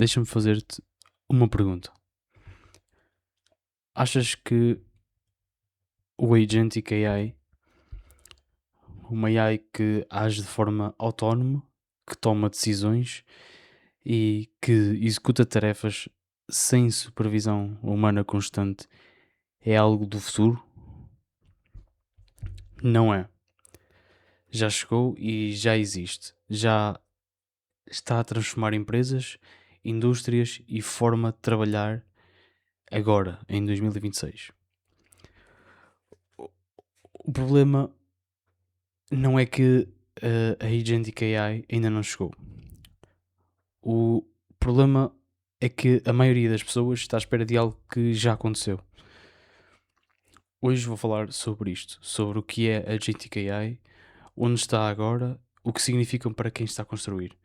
deixa-me fazer-te uma pergunta. Achas que o Agentic AI, uma AI que age de forma autónoma, que toma decisões e que executa tarefas sem supervisão humana constante, é algo do futuro? Não é. Já chegou e já existe. Já está a transformar empresas, indústrias e forma de trabalhar agora, em 2026. O problema não é que a Agentic AI ainda não chegou. O problema é que a maioria das pessoas está à espera de algo que já aconteceu. Hoje vou falar sobre isto, sobre o que é a Agentic AI, onde está agora, o que significam para quem está a construir,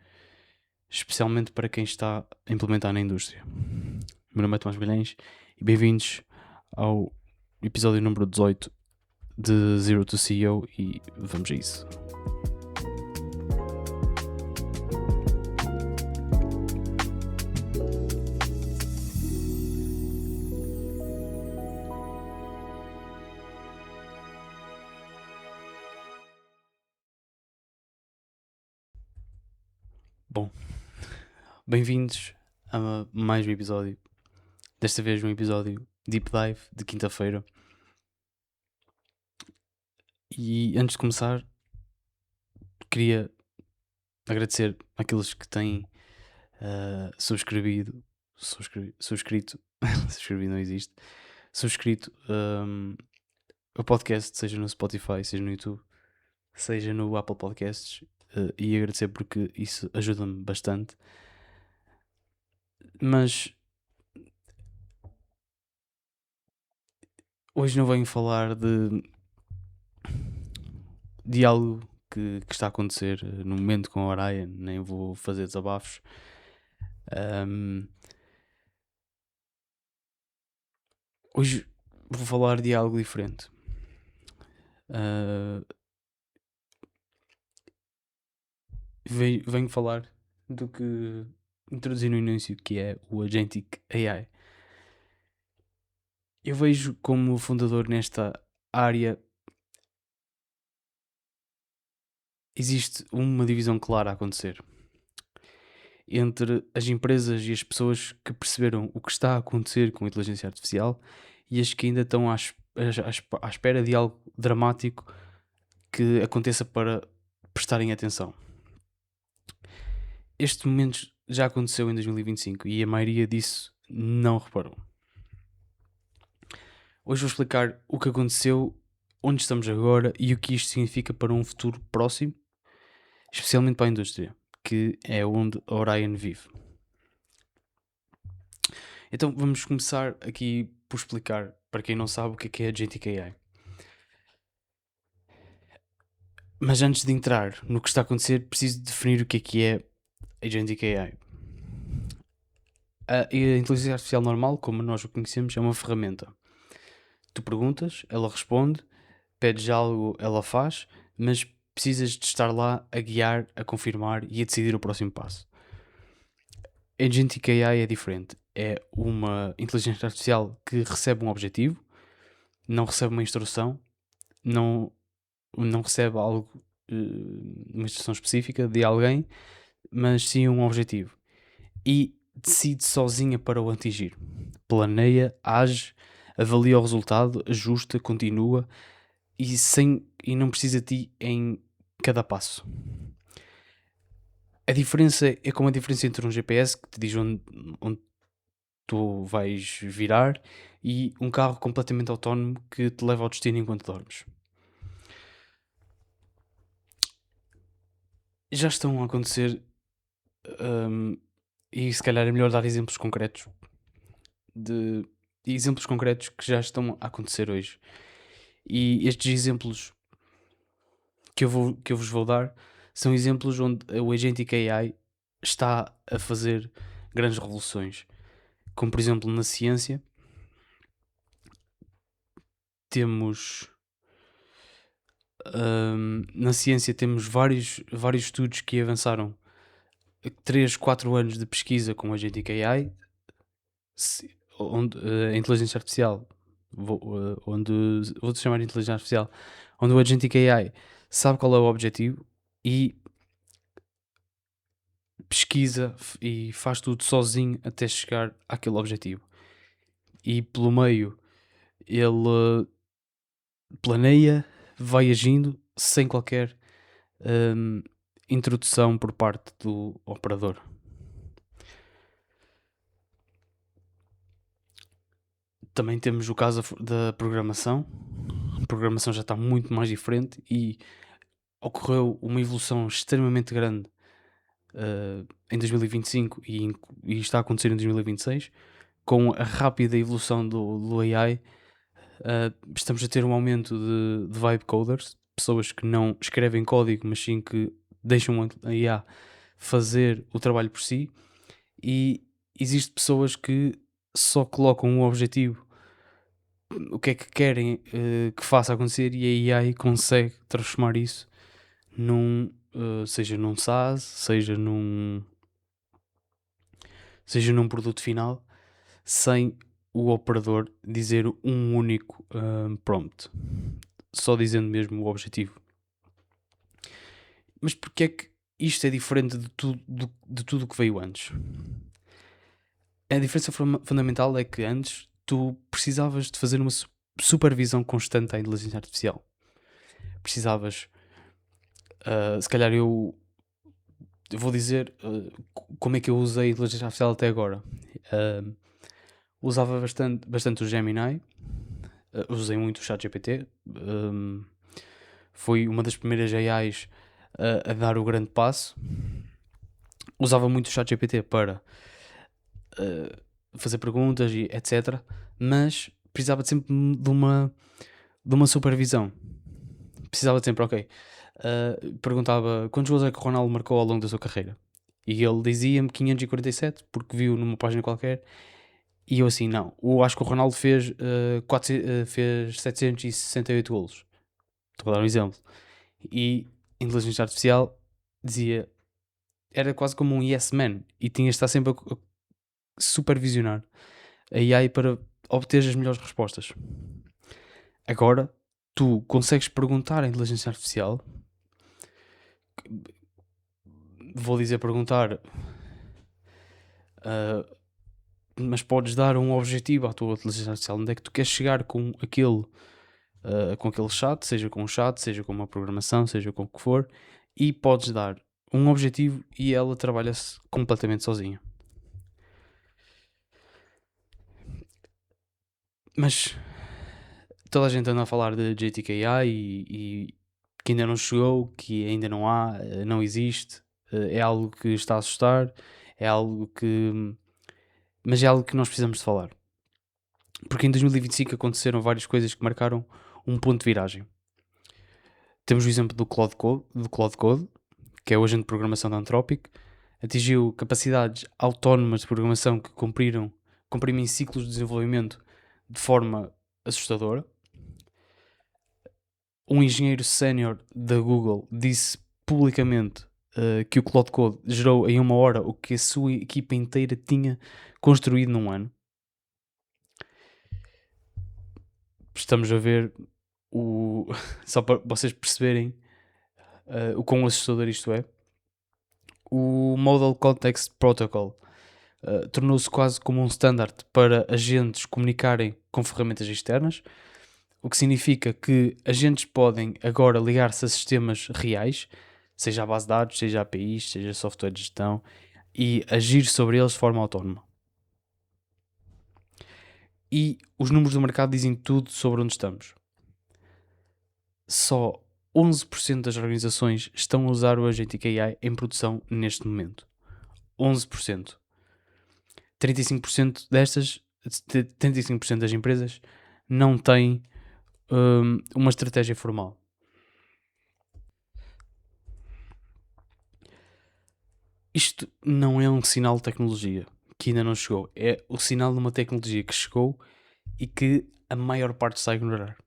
especialmente para quem está a implementar na indústria. Meu nome é Tomás Magalhães e bem-vindos ao episódio número 18 de Zero to CEO e vamos a isso. Bom, bem-vindos a mais um episódio. Desta vez um episódio Deep Dive de quinta-feira. E antes de começar, queria agradecer àqueles que têm subscrito, subscrever não existe, subscrito o podcast, seja no Spotify, seja no YouTube, seja no Apple Podcasts, e agradecer porque isso ajuda-me bastante. Mas hoje não venho falar de algo que está a acontecer no momento com a Orion, nem vou fazer desabafos. Hoje vou falar de algo diferente. Venho falar do que introduzi no início, que é o Agentic AI. Eu vejo como fundador nesta área existe uma divisão clara a acontecer entre as empresas e as pessoas que perceberam o que está a acontecer com a inteligência artificial e as que ainda estão à espera de algo dramático que aconteça para prestarem atenção. Este momento já aconteceu em 2025 e a maioria disso não reparou. Hoje vou explicar o que aconteceu, onde estamos agora e o que isto significa para um futuro próximo, especialmente para a indústria, que é onde a Orion vive. Então vamos começar aqui por explicar, para quem não sabe, o que é Agentic AI. Mas antes de entrar no que está a acontecer, preciso definir o que é Agentic AI. A inteligência artificial normal, como nós o conhecemos, é uma ferramenta. Tu perguntas, ela responde, pedes algo, ela faz, mas precisas de estar lá a guiar, a confirmar e a decidir o próximo passo. A Agentic AI é diferente. É uma inteligência artificial que recebe um objetivo, não recebe uma instrução, não recebe algo, uma instrução específica de alguém, mas sim um objetivo. E decide sozinha para o atingir. Planeia, age, avalia o resultado, ajusta, continua e não precisa de ti em cada passo. A diferença é como a diferença entre um GPS que te diz onde tu vais virar e um carro completamente autónomo que te leva ao destino enquanto dormes. Já estão a acontecer e se calhar é melhor dar exemplos concretos que já estão a acontecer hoje. E estes exemplos que eu vos vou dar são exemplos onde o Agentic AI está a fazer grandes revoluções. Como por exemplo na ciência, temos vários estudos que avançaram 3, 4 anos de pesquisa com Agentic AI, onde a inteligência artificial, onde vou chamar de inteligência artificial, onde o Agentic AI sabe qual é o objetivo e pesquisa e faz tudo sozinho até chegar àquele objetivo. E pelo meio ele planeia, vai agindo sem qualquer introdução por parte do operador. Também temos o caso da programação. A programação já está muito mais diferente e ocorreu uma evolução extremamente grande em 2025 e está a acontecer em 2026. Com a rápida evolução do AI, estamos a ter um aumento de vibe coders, pessoas que não escrevem código, mas sim que deixam a IA fazer o trabalho por si, e existem pessoas que só colocam um objetivo, o que é que querem que faça acontecer, e a AI consegue transformar isso seja num SaaS, seja num produto final, sem o operador dizer um único prompt, só dizendo mesmo o objetivo. Mas porque é que isto é diferente de tudo o que veio antes? A diferença fundamental é que antes tu precisavas de fazer uma supervisão constante à inteligência artificial. Precisavas, se calhar eu vou dizer como é que eu usei a inteligência artificial até agora. Usava bastante o Gemini, usei muito o ChatGPT, foi uma das primeiras AIs a dar o grande passo. Usava muito o ChatGPT para fazer perguntas e etc. Mas precisava de sempre de uma supervisão. Precisava de sempre, ok. Perguntava quantos gols é que o Ronaldo marcou ao longo da sua carreira. E ele dizia-me 547, porque viu numa página qualquer. E eu assim, não. Acho que o Ronaldo fez, fez 768 golos. Estou a dar um exemplo. E a inteligência artificial dizia... Era quase como um yes man. E tinha de estar sempre a supervisionar a AI para obter as melhores respostas. Agora, tu consegues perguntar à inteligência artificial, vou dizer perguntar, mas podes dar um objetivo à tua inteligência artificial, onde é que tu queres chegar com aquele chat, seja com um chat, seja com uma programação, seja com o que for, e podes dar um objetivo e ela trabalha-se completamente sozinha. Mas toda a gente anda a falar de JTKI e que ainda não chegou, que ainda não há, não existe, é algo que está a assustar, é algo que... Mas é algo que nós precisamos de falar. Porque em 2025 aconteceram várias coisas que marcaram um ponto de viragem. Temos o exemplo do Claude Code, que é o agente de programação da Anthropic, atingiu capacidades autónomas de programação que comprimem ciclos de desenvolvimento de forma assustadora. Um engenheiro sénior da Google disse publicamente que o Claude Code gerou em 1 hora o que a sua equipa inteira tinha construído num ano. Estamos a ver só para vocês perceberem o quão assustador isto é. O Model Context Protocol tornou-se quase como um standard para agentes comunicarem com ferramentas externas, o que significa que agentes podem agora ligar-se a sistemas reais, seja a base de dados, seja APIs, seja software de gestão, e agir sobre eles de forma autónoma. E os números do mercado dizem tudo sobre onde estamos. Só 11% das organizações estão a usar o Agentic AI em produção neste momento. 11%. 35% 35% das empresas não têm uma estratégia formal. Isto não é um sinal de tecnologia que ainda não chegou. É o sinal de uma tecnologia que chegou e que a maior parte está a ignorar.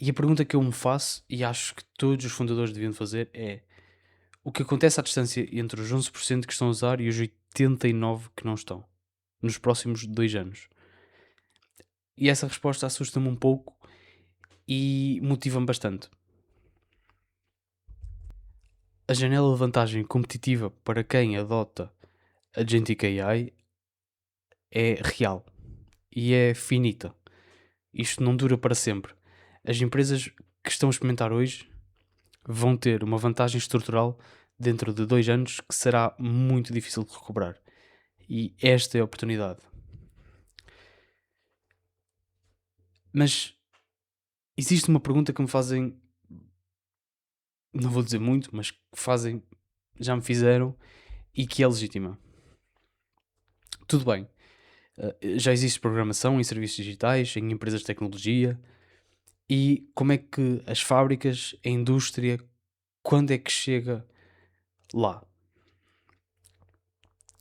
E a pergunta que eu me faço, e acho que todos os fundadores deviam fazer, é: o que acontece à distância entre os 11% que estão a usar e os 89% que não estão, nos próximos 2 anos. E essa resposta assusta-me um pouco e motiva-me bastante. A janela de vantagem competitiva para quem adota a Agentic AI é real e é finita. Isto não dura para sempre. As empresas que estão a experimentar hoje vão ter uma vantagem estrutural dentro de 2 anos que será muito difícil de recuperar. E esta é a oportunidade. Mas existe uma pergunta que me fazem, não vou dizer muito, mas que fazem, já me fizeram e que é legítima. Tudo bem, já existe programação em serviços digitais, em empresas de tecnologia, e como é que as fábricas, a indústria, quando é que chega lá?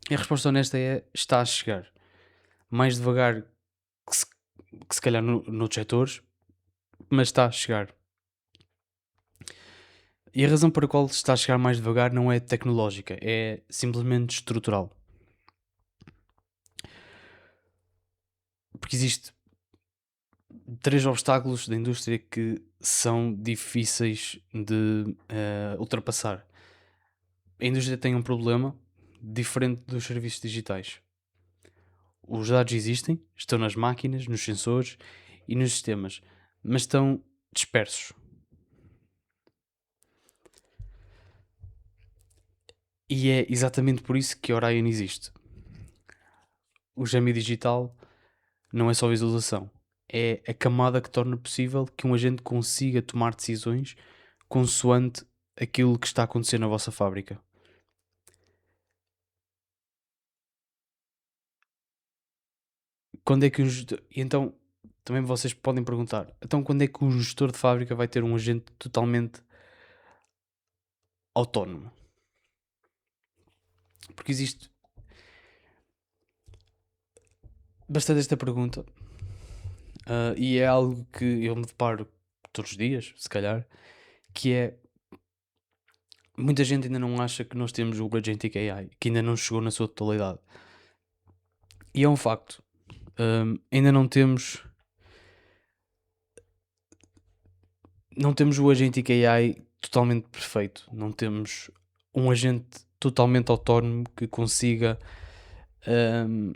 E a resposta honesta é: está a chegar. Mais devagar que se calhar noutros setores, mas está a chegar. E a razão para a qual está a chegar mais devagar não é tecnológica, é simplesmente estrutural. Porque existe 3 obstáculos da indústria que são difíceis de ultrapassar. A indústria tem um problema diferente dos serviços digitais. Os dados existem, estão nas máquinas, nos sensores e nos sistemas, mas estão dispersos. E é exatamente por isso que a Orion existe. O gêmeo digital não é só visualização, é a camada que torna possível que um agente consiga tomar decisões consoante aquilo que está a acontecer na vossa fábrica. Quando é que e então, também vocês podem perguntar, então quando é que um gestor de fábrica vai ter um agente totalmente autónomo? Porque existe bastante esta pergunta, e é algo que eu me deparo todos os dias, se calhar, que é: muita gente ainda não acha que nós temos o Agentic AI, que ainda não chegou na sua totalidade. E é um facto. Ainda não temos o Agentic AI totalmente perfeito. Não temos um agente totalmente autónomo que consiga hum,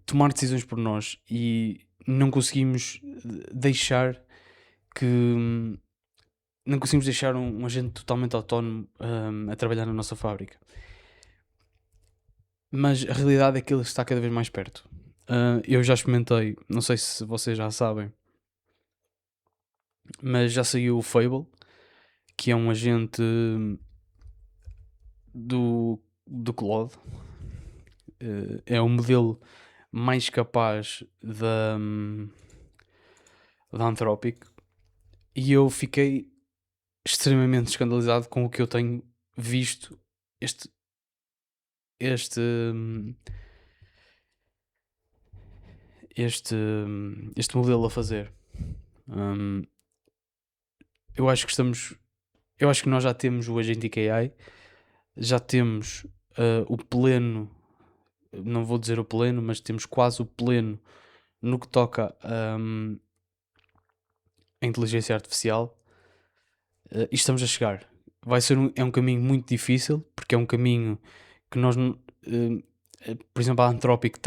tomar decisões por nós, e não conseguimos deixar que não conseguimos deixar um agente totalmente autónomo a trabalhar na nossa fábrica. Mas a realidade é que ele está cada vez mais perto. Eu já experimentei, não sei se vocês já sabem, mas já saiu o Fable, que é um agente do Claude. É o modelo mais capaz da Anthropic, e eu fiquei extremamente escandalizado com o que eu tenho visto este este este modelo a fazer. Hum, eu acho que nós já temos o Agentic AI, já temos o pleno, não vou dizer o pleno, mas temos quase o pleno no que toca a inteligência artificial, e estamos a chegar. É um caminho muito difícil, porque é um caminho que nós, por exemplo, a Anthropic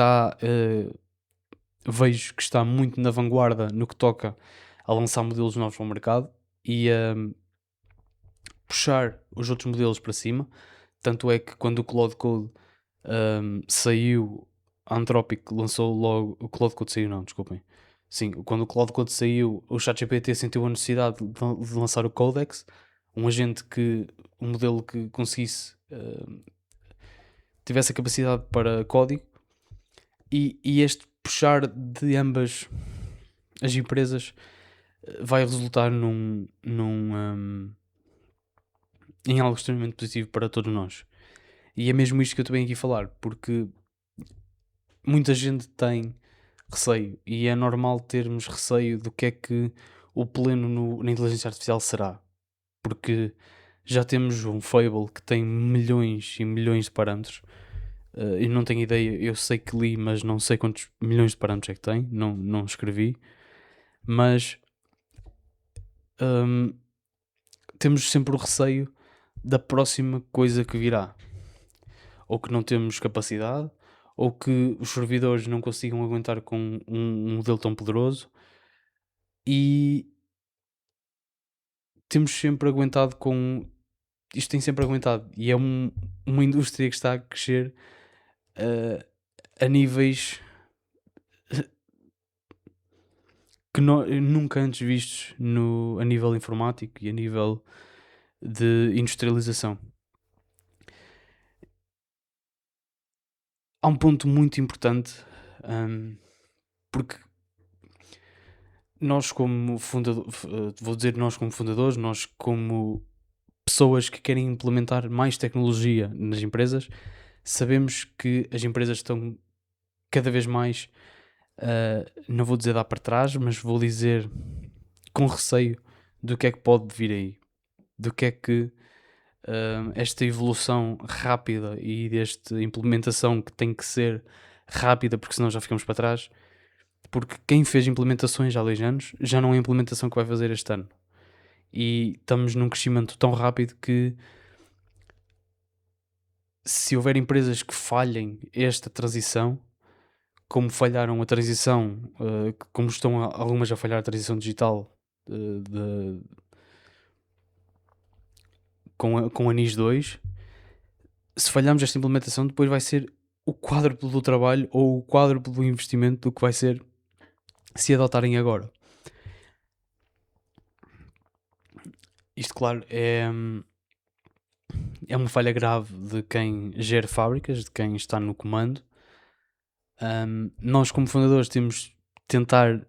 vejo que está muito na vanguarda no que toca a lançar modelos novos ao mercado e a puxar os outros modelos para cima. Tanto é que quando o Claude Code saiu, a Anthropic lançou logo. O Claude Code saiu, não, desculpem. Sim, quando o Claude Code saiu, o ChatGPT sentiu a necessidade de lançar o Codex, um modelo que conseguisse, tivesse a capacidade para código, e este puxar de ambas as empresas vai resultar em algo extremamente positivo para todos nós. E é mesmo isto que eu estou bem aqui a falar, porque muita gente tem receio, e é normal termos receio do que é que o pleno na inteligência artificial será, porque Já temos um Fable que tem milhões e milhões de parâmetros. Eu não tenho ideia, eu sei que li, mas não sei quantos milhões de parâmetros é que tem, não escrevi. Mas hum, temos sempre o receio da próxima coisa que virá. Ou que não temos capacidade, ou que os servidores não consigam aguentar com um modelo tão poderoso. E temos sempre aguentado com. Isto tem sempre aguentado. E é uma indústria que está a crescer a níveis que nunca antes vistos a nível informático e a nível de industrialização. Há um ponto muito importante, porque nós como vou dizer nós como fundadores, nós como pessoas que querem implementar mais tecnologia nas empresas, sabemos que as empresas estão cada vez mais, não vou dizer dar para trás, mas vou dizer com receio do que é que pode vir aí, do que é que esta evolução rápida e desta implementação que tem que ser rápida, porque senão já ficamos para trás. Porque quem fez implementações há 2 anos já não é a implementação que vai fazer este ano. E estamos num crescimento tão rápido que se houver empresas que falhem esta transição, como falharam a transição, como estão algumas a falhar a transição digital com a NIS 2, se falharmos esta implementação, depois vai ser o quádruplo do trabalho ou o quádruplo do investimento do que vai ser se adotarem agora. Isto, claro, é uma falha grave de quem gera fábricas, de quem está no comando. Nós, como fundadores, temos de tentar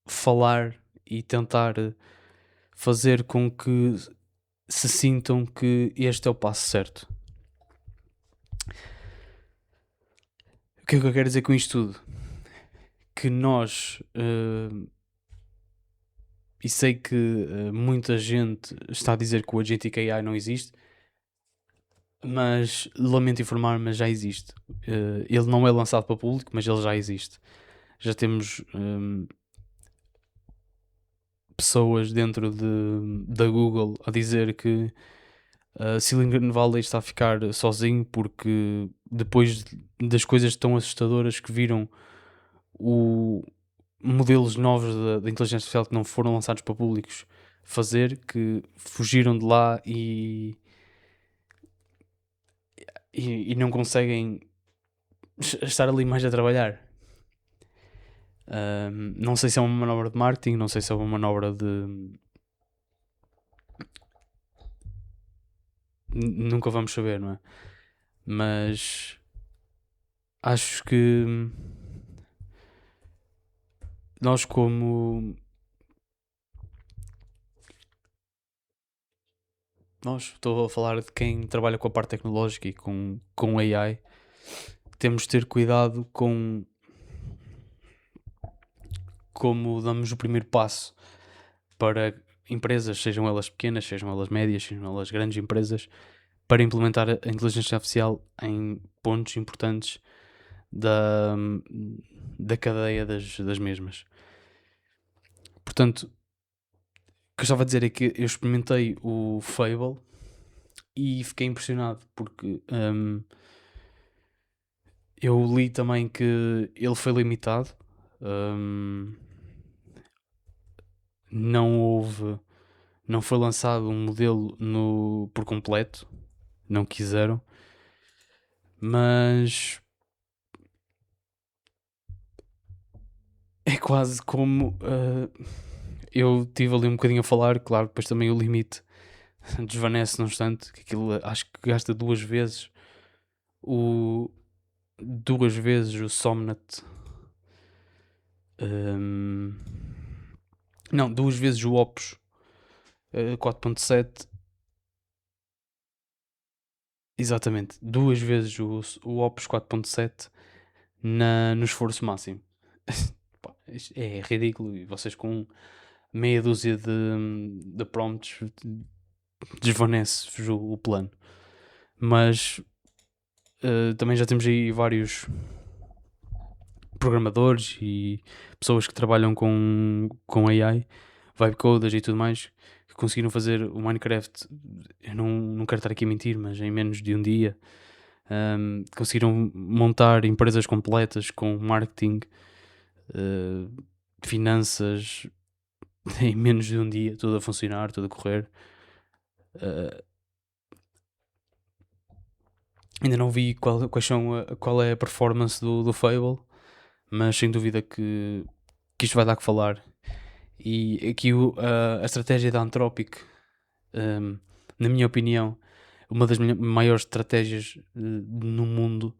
falar e tentar fazer com que se sintam que este é o passo certo. O que é que eu quero dizer com isto tudo? Que nós, e sei que muita gente está a dizer que o Agentic AI não existe, mas lamento informar, mas já existe. Ele não é lançado para público, mas ele já existe. Já temos pessoas dentro da Google a dizer que Silicon Valley está a ficar sozinho porque depois das coisas tão assustadoras que viram, modelos novos da inteligência artificial que não foram lançados para públicos fazer, que fugiram de lá e não conseguem estar ali mais a trabalhar. Não sei se é uma manobra de marketing, não sei se é uma manobra de. Nunca vamos saber, não é? Mas acho que nós, como estou a falar de quem trabalha com a parte tecnológica e com AI, temos de ter cuidado com como damos o primeiro passo para empresas, sejam elas pequenas, sejam elas médias, sejam elas grandes empresas, para implementar a inteligência artificial em pontos importantes da cadeia das mesmas. Portanto, o que eu estava a dizer é que eu experimentei o Fable e fiquei impressionado porque eu li também que ele foi limitado. Não foi lançado um modelo por completo, não quiseram, mas é quase como eu tive ali um bocadinho a falar, claro, depois também o limite desvanece num instante, que aquilo acho que gasta duas vezes o Somnet. Não, duas vezes o Opus 4.7. Exatamente, duas vezes o Opus 4.7 no esforço máximo. Pá, isto é ridículo. E vocês com meia dúzia de prompts desvanece-vos o plano. Mas também já temos aí vários programadores e pessoas que trabalham com AI, vibe coders e tudo mais, que conseguiram fazer o Minecraft. Eu não quero estar aqui a mentir, mas em menos de um dia. Conseguiram montar empresas completas com marketing, finanças, em menos de um dia, tudo a funcionar, tudo a correr. Uh, Ainda não vi qual é a performance do Fable, mas sem dúvida que isto vai dar que falar. E aqui a estratégia da Anthropic, na minha opinião, uma das maiores estratégias no mundo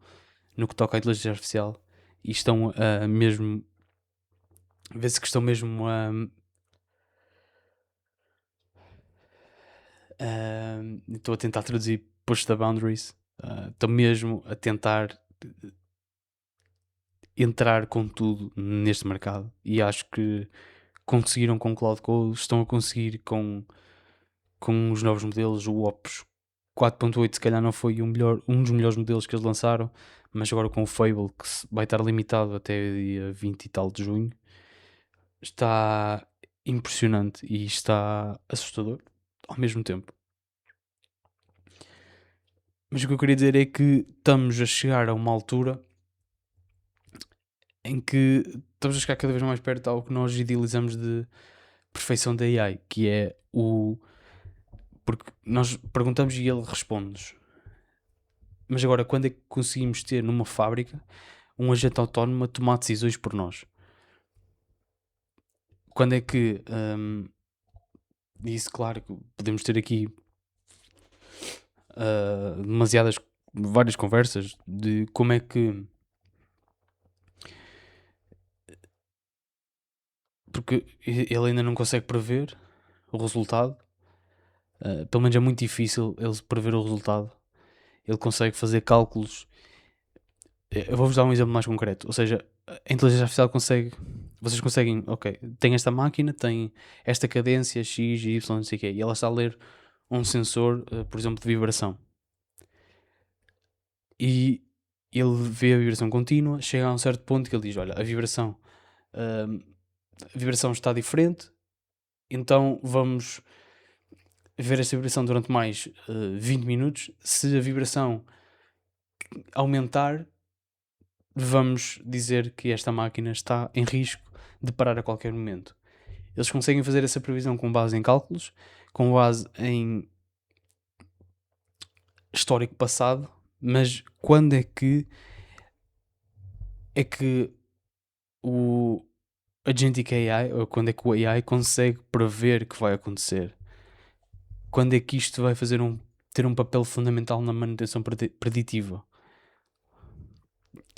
no que toca à inteligência artificial, e estão mesmo, vê-se que estão mesmo estou a tentar traduzir push the boundaries, estão mesmo a tentar entrar com tudo neste mercado, e acho que conseguiram com o Cloud Code, estão a conseguir com os novos modelos. O Opus 4.8 se calhar não foi um dos melhores modelos que eles lançaram, mas agora com o Fable, que vai estar limitado até dia 20 e tal de junho, está impressionante e está assustador ao mesmo tempo. Mas o que eu queria dizer é que estamos a chegar a uma altura em que estamos a chegar cada vez mais perto ao que nós idealizamos de perfeição da AI, que é porque nós perguntamos e ele responde-nos. Mas agora, quando é que conseguimos ter numa fábrica um agente autónomo a tomar decisões por nós? Quando é que... isso, claro, que podemos ter aqui várias conversas de como é que... Porque ele ainda não consegue prever o resultado. Pelo menos é muito difícil ele prever o resultado. Ele consegue fazer cálculos. Eu vou-vos dar um exemplo mais concreto. Ou seja, a inteligência artificial consegue... Vocês conseguem... Ok, tem esta máquina, tem esta cadência X, Y, não sei o quê. E ela está a ler um sensor, por exemplo, de vibração. E ele vê a vibração contínua. Chega a um certo ponto que ele diz... Olha, a vibração está diferente. Então vamos ver esta vibração durante mais 20 minutos. Se a vibração aumentar, vamos dizer que esta máquina está em risco de parar a qualquer momento. Eles conseguem fazer essa previsão com base em cálculos, com base em histórico passado, mas quando é que o Agentic AI, ou quando é que o AI consegue prever que vai acontecer? Quando é que isto vai ter um papel fundamental na manutenção preditiva?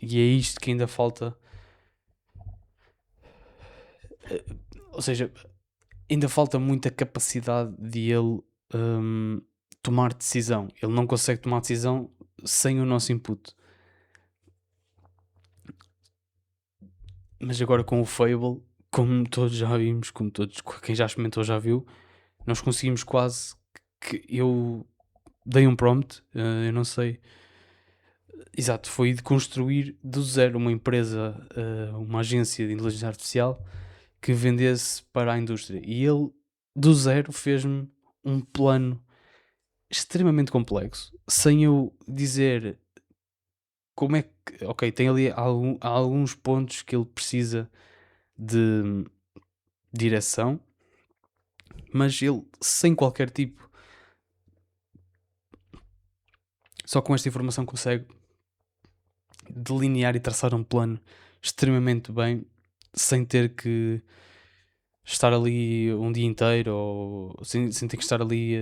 E é isto que ainda falta. Ou seja, ainda falta muita capacidade de ele tomar decisão. Ele não consegue tomar decisão sem o nosso input. Mas agora com o Fable, como todos já vimos, quem já experimentou já viu, nós conseguimos quase que eu dei um prompt, eu não sei. Exato, foi de construir do zero uma empresa, uma agência de inteligência artificial que vendesse para a indústria. E ele, do zero, fez-me um plano extremamente complexo, sem eu dizer como é que... Ok, tem ali alguns pontos que ele precisa de direção, mas ele, sem qualquer tipo... Só com esta informação consegue delinear e traçar um plano extremamente bem, sem ter que estar ali um dia inteiro, ou sem ter que estar ali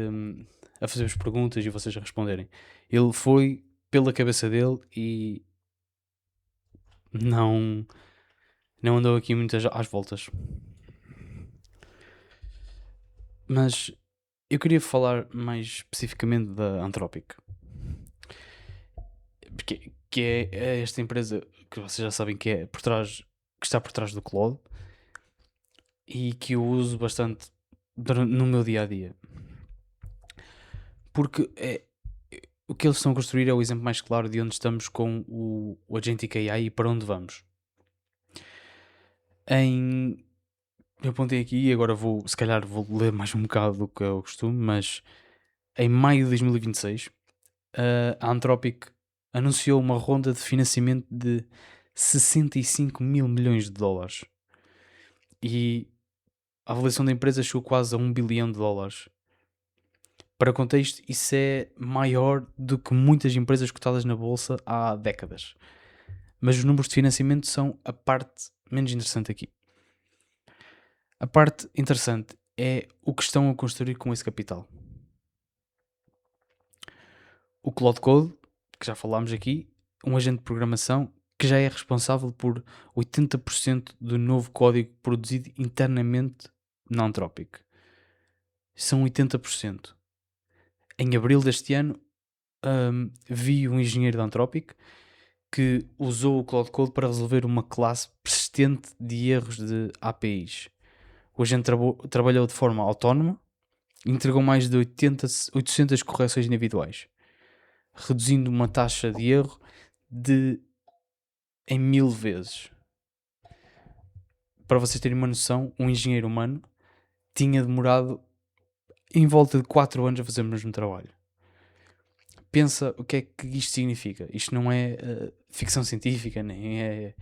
a fazer as perguntas e vocês a responderem. Ele foi pela cabeça dele e não andou aqui muitas às voltas. Mas eu queria falar mais especificamente da Anthropic, porque que é esta empresa que vocês já sabem que está por trás do Claude, e que eu uso bastante no meu dia a dia. Porque o que eles estão a construir é o exemplo mais claro de onde estamos com o Agentic AI e para onde vamos. Eu apontei aqui e agora se calhar vou ler mais um bocado do que eu costumo, mas em maio de 2026 a Anthropic anunciou uma ronda de financiamento de 65 mil milhões de dólares e a avaliação da empresa chegou quase a 1 bilhão de dólares. Para contexto, isso é maior do que muitas empresas cotadas na bolsa há décadas. Mas os números de financiamento são a parte menos interessante aqui. A parte interessante é o que estão a construir com esse capital. O Cloud Code, que já falámos aqui, um agente de programação que já é responsável por 80% do novo código produzido internamente na Anthropic. São 80%. Em abril deste ano, vi um engenheiro da Anthropic que usou o Cloud Code para resolver uma classe persistente de erros de APIs. O agente trabalhou de forma autónoma e entregou mais de 800 correções individuais, reduzindo uma taxa de erro em 1000 vezes. Para vocês terem uma noção, um engenheiro humano tinha demorado em volta de 4 anos a fazer o mesmo trabalho. Pensa o que é que isto significa. Isto não é ficção científica, nem é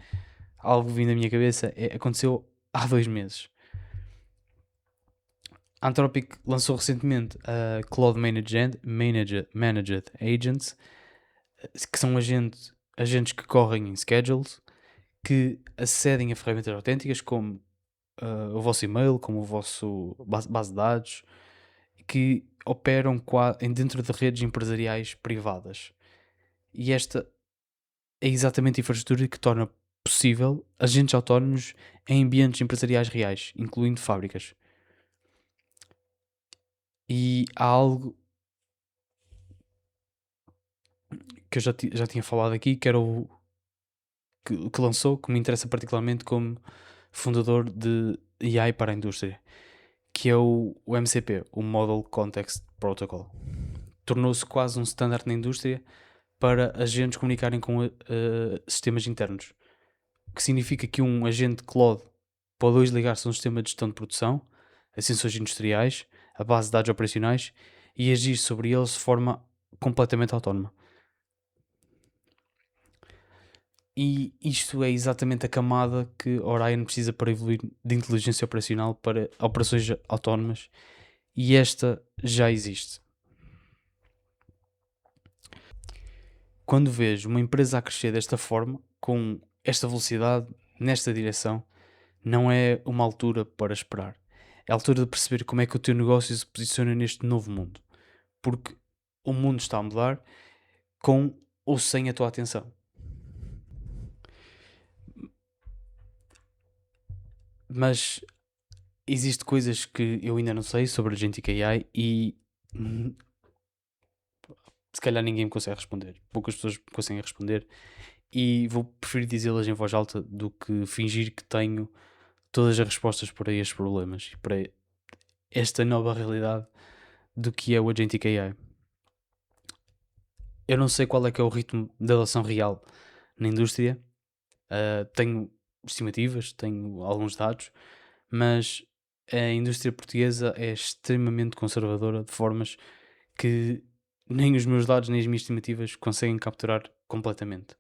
algo vindo da minha cabeça. Aconteceu há 2 meses. A Anthropic lançou recentemente a Cloud Managed Agents, que são agentes que correm em schedules, que acedem a ferramentas autênticas como o vosso e-mail, como o vosso base de dados, que operam dentro de redes empresariais privadas. E esta é exatamente a infraestrutura que torna possível agentes autónomos em ambientes empresariais reais, incluindo fábricas. E há algo que eu já tinha falado aqui, que era o que lançou, que me interessa particularmente como fundador de AI para a indústria, que é o MCP, o Model Context Protocol. Tornou-se quase um standard na indústria para agentes comunicarem com sistemas internos, o que significa que um agente cloud pode hoje ligar-se a um sistema de gestão de produção, a sensores industriais, a base de dados operacionais e agir sobre eles de forma completamente autónoma. E isto é exatamente a camada que Orion precisa para evoluir de inteligência operacional para operações autónomas, e esta já existe. Quando vejo uma empresa a crescer desta forma, com esta velocidade, nesta direção, não é uma altura para esperar. É a altura de perceber como é que o teu negócio se posiciona neste novo mundo. Porque o mundo está a mudar com ou sem a tua atenção. Mas existem coisas que eu ainda não sei sobre a Agentic AI e se calhar ninguém me consegue responder. Poucas pessoas me conseguem responder e vou preferir dizê-las em voz alta do que fingir que tenho todas as respostas para estes problemas e para esta nova realidade do que é o Agentic AI. Eu não sei qual é que é o ritmo da adoção real na indústria. Tenho estimativas, tenho alguns dados, mas a indústria portuguesa é extremamente conservadora de formas que nem os meus dados nem as minhas estimativas conseguem capturar completamente.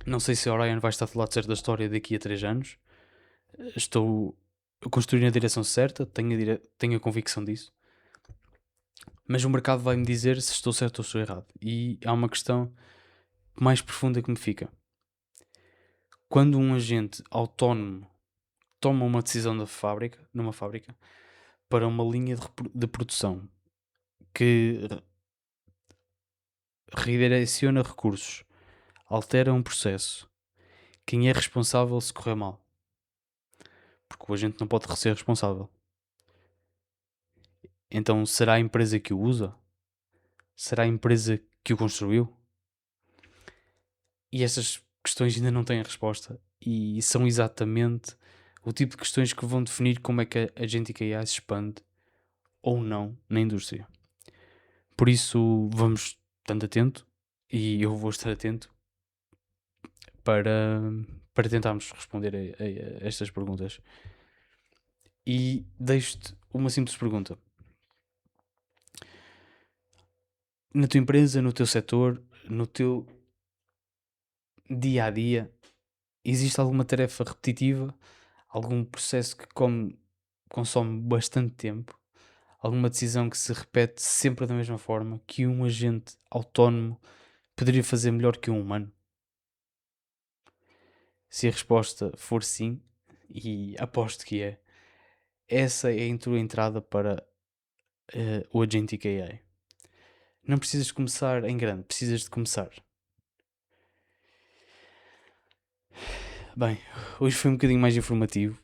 Não sei se a Orion vai estar do lado certo da história daqui a 3 anos. Estou a construir na direção certa, tenho a convicção disso. Mas o mercado vai-me dizer se estou certo ou estou errado. E há uma questão mais profunda que me fica. Quando um agente autónomo toma uma decisão numa fábrica, para uma linha de produção que redireciona recursos, altera um processo, quem é responsável se correr mal? Porque o agente não pode ser responsável. Então será a empresa que o usa? Será a empresa que o construiu? E essas questões ainda não têm resposta e são exatamente o tipo de questões que vão definir como é que a Agentic AI se expande ou não na indústria. Por isso, vamos estando atento e eu vou estar atento para, para tentarmos responder a estas perguntas. E deixo-te uma simples pergunta. Na tua empresa, no teu setor, no teu dia a dia, existe alguma tarefa repetitiva, algum processo que consome bastante tempo, alguma decisão que se repete sempre da mesma forma, que um agente autónomo poderia fazer melhor que um humano? Se a resposta for sim, e aposto que é, essa é a tua entrada para o Agentic AI. Não precisas de começar em grande, precisas de começar. Bem, hoje foi um bocadinho mais informativo.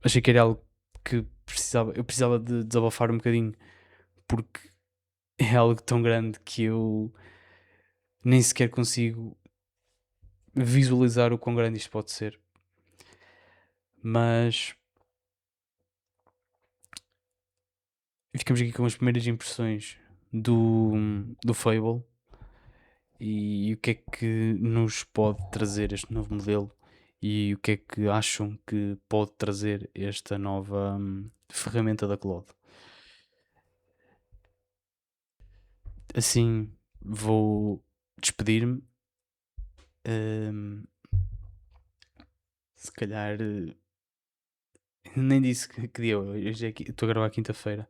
Achei que era algo que eu precisava de desabafar um bocadinho, porque é algo tão grande que eu nem sequer consigo visualizar o quão grande isto pode ser. Mas ficamos aqui com as primeiras impressões do Fable e o que é que nos pode trazer este novo modelo e o que é que acham que pode trazer esta nova ferramenta da Claude. Assim vou despedir-me. Se calhar nem disse que dia hoje estou a gravar quinta-feira,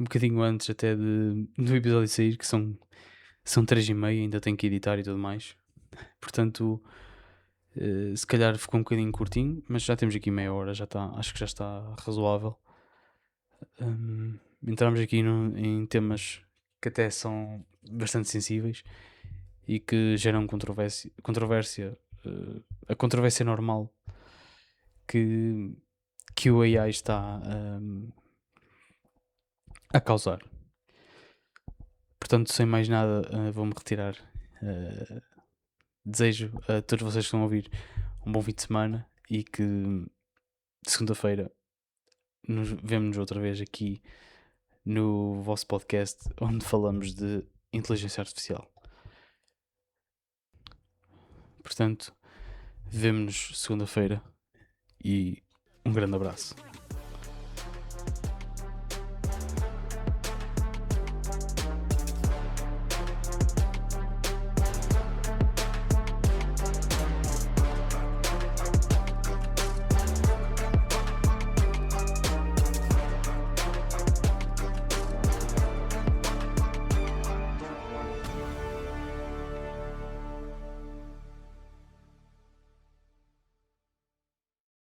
um bocadinho antes até do episódio sair, que são 3h30, ainda tenho que editar e tudo mais. Portanto, se calhar ficou um bocadinho curtinho, mas já temos aqui meia hora, acho que já está razoável. Entramos aqui em temas que até são bastante sensíveis e que geram controvérsia, a controvérsia normal que o AI está a causar. Portanto, sem mais nada, vou-me retirar. Desejo a todos vocês que estão a ouvir um bom fim de semana e que segunda-feira vemo-nos outra vez aqui no vosso podcast onde falamos de inteligência artificial. Portanto, vemo-nos segunda-feira e um grande abraço.